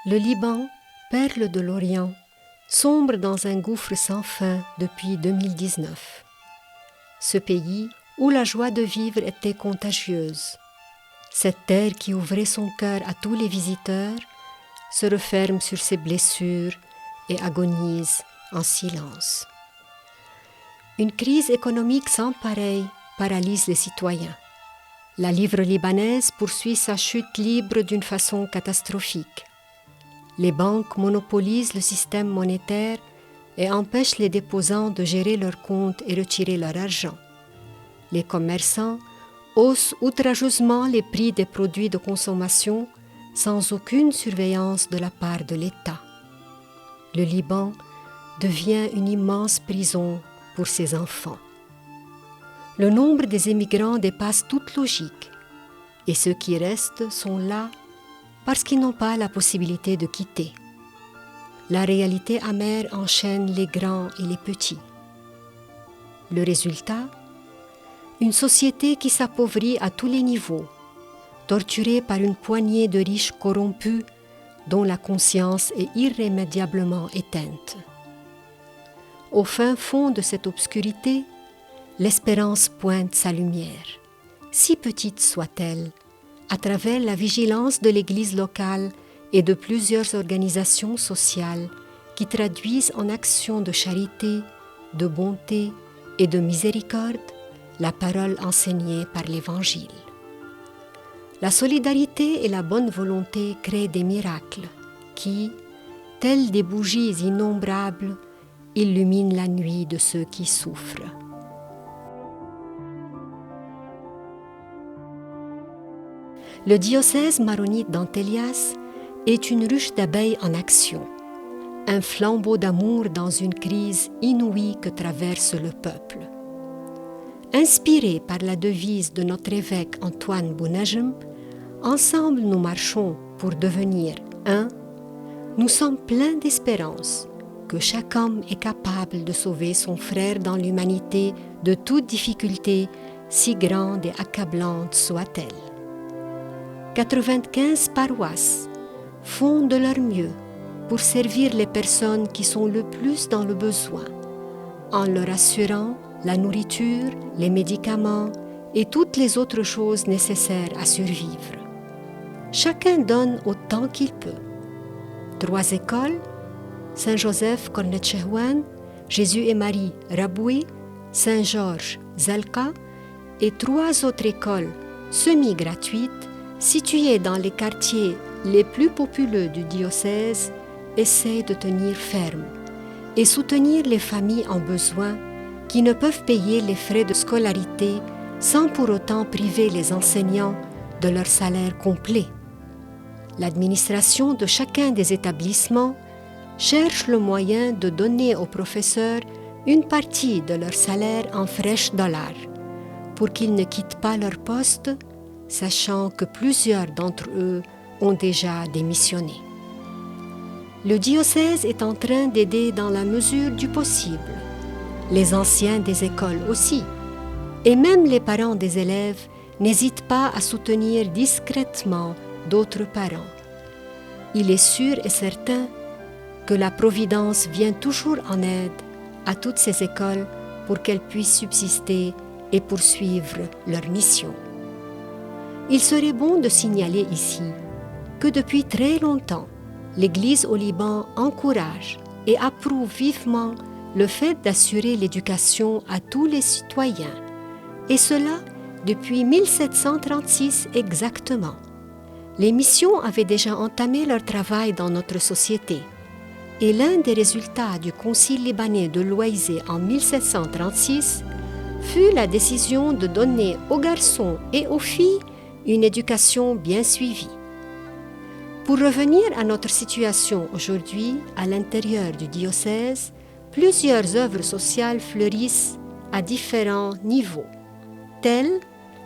Le Liban, perle de l'Orient, sombre dans un gouffre sans fin depuis 2019. Ce pays où la joie de vivre était contagieuse. Cette terre qui ouvrait son cœur à tous les visiteurs se referme sur ses blessures et agonise en silence. Une crise économique sans pareille paralyse les citoyens. La livre libanaise poursuit sa chute libre d'une façon catastrophique. Les banques monopolisent le système monétaire et empêchent les déposants de gérer leurs comptes et retirer leur argent. Les commerçants haussent outrageusement les prix des produits de consommation sans aucune surveillance de la part de l'État. Le Liban devient une immense prison pour ses enfants. Le nombre des émigrants dépasse toute logique et ceux qui restent sont là parce qu'ils n'ont pas la possibilité de quitter. La réalité amère enchaîne les grands et les petits. Le résultat ? Une société qui s'appauvrit à tous les niveaux, torturée par une poignée de riches corrompus dont la conscience est irrémédiablement éteinte. Au fin fond de cette obscurité, l'espérance pointe sa lumière, si petite soit-elle, à travers la vigilance de l'Église locale et de plusieurs organisations sociales qui traduisent en actions de charité, de bonté et de miséricorde la parole enseignée par l'Évangile. La solidarité et la bonne volonté créent des miracles qui, tels des bougies innombrables, illuminent la nuit de ceux qui souffrent. Le diocèse maronite d'Antelias est une ruche d'abeilles en action, un flambeau d'amour dans une crise inouïe que traverse le peuple. Inspiré par la devise de notre évêque Antoine Bounajm, ensemble nous marchons pour devenir un, nous sommes pleins d'espérance que chaque homme est capable de sauver son frère dans l'humanité de toute difficulté, si grande et accablante soit-elle. 95 paroisses font de leur mieux pour servir les personnes qui sont le plus dans le besoin, en leur assurant la nourriture, les médicaments et toutes les autres choses nécessaires à survivre. Chacun donne autant qu'il peut. 3 écoles, Saint-Joseph Cornet-Chehouane, Jésus et Marie Raboué, Saint-Georges Zalka et 3 autres écoles semi-gratuites situées dans les quartiers les plus populeux du diocèse essaient de tenir ferme et soutenir les familles en besoin qui ne peuvent payer les frais de scolarité sans pour autant priver les enseignants de leur salaire complet. L'administration de chacun des établissements cherche le moyen de donner aux professeurs une partie de leur salaire en fresh dollars pour qu'ils ne quittent pas leur poste, sachant que plusieurs d'entre eux ont déjà démissionné. Le diocèse est en train d'aider dans la mesure du possible, les anciens des écoles aussi, et même les parents des élèves n'hésitent pas à soutenir discrètement d'autres parents. Il est sûr et certain que la Providence vient toujours en aide à toutes ces écoles pour qu'elles puissent subsister et poursuivre leur mission. Il serait bon de signaler ici que depuis très longtemps, l'Église au Liban encourage et approuve vivement le fait d'assurer l'éducation à tous les citoyens, et cela depuis 1736 exactement. Les missions avaient déjà entamé leur travail dans notre société, et l'un des résultats du Concile libanais de Loïsé en 1736 fut la décision de donner aux garçons et aux filles une éducation bien suivie. Pour revenir à notre situation aujourd'hui à l'intérieur du diocèse, plusieurs œuvres sociales fleurissent à différents niveaux, telles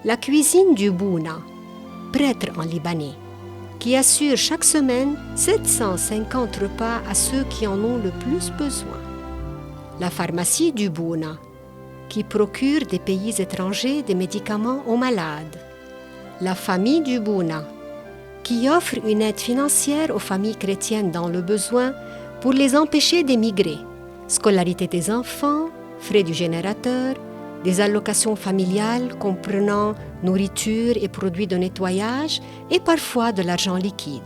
la cuisine du Bouna, prêtre en libanais, qui assure chaque semaine 750 repas à ceux qui en ont le plus besoin. La pharmacie du Bouna, qui procure des pays étrangers des médicaments aux malades. La famille du Bouna, qui offre une aide financière aux familles chrétiennes dans le besoin pour les empêcher d'émigrer. Scolarité des enfants, frais du générateur, des allocations familiales comprenant nourriture et produits de nettoyage et parfois de l'argent liquide.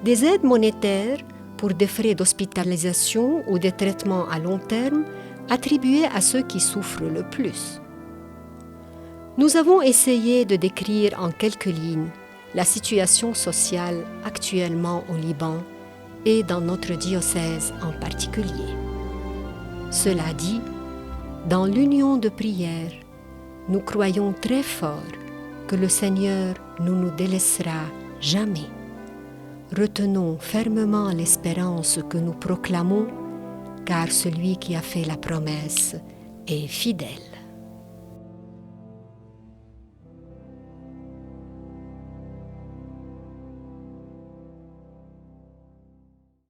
Des aides monétaires pour des frais d'hospitalisation ou des traitements à long terme attribués à ceux qui souffrent le plus. Nous avons essayé de décrire en quelques lignes la situation sociale actuellement au Liban et dans notre diocèse en particulier. Cela dit, dans l'union de prière, nous croyons très fort que le Seigneur ne nous délaissera jamais. Retenons fermement l'espérance que nous proclamons, car celui qui a fait la promesse est fidèle.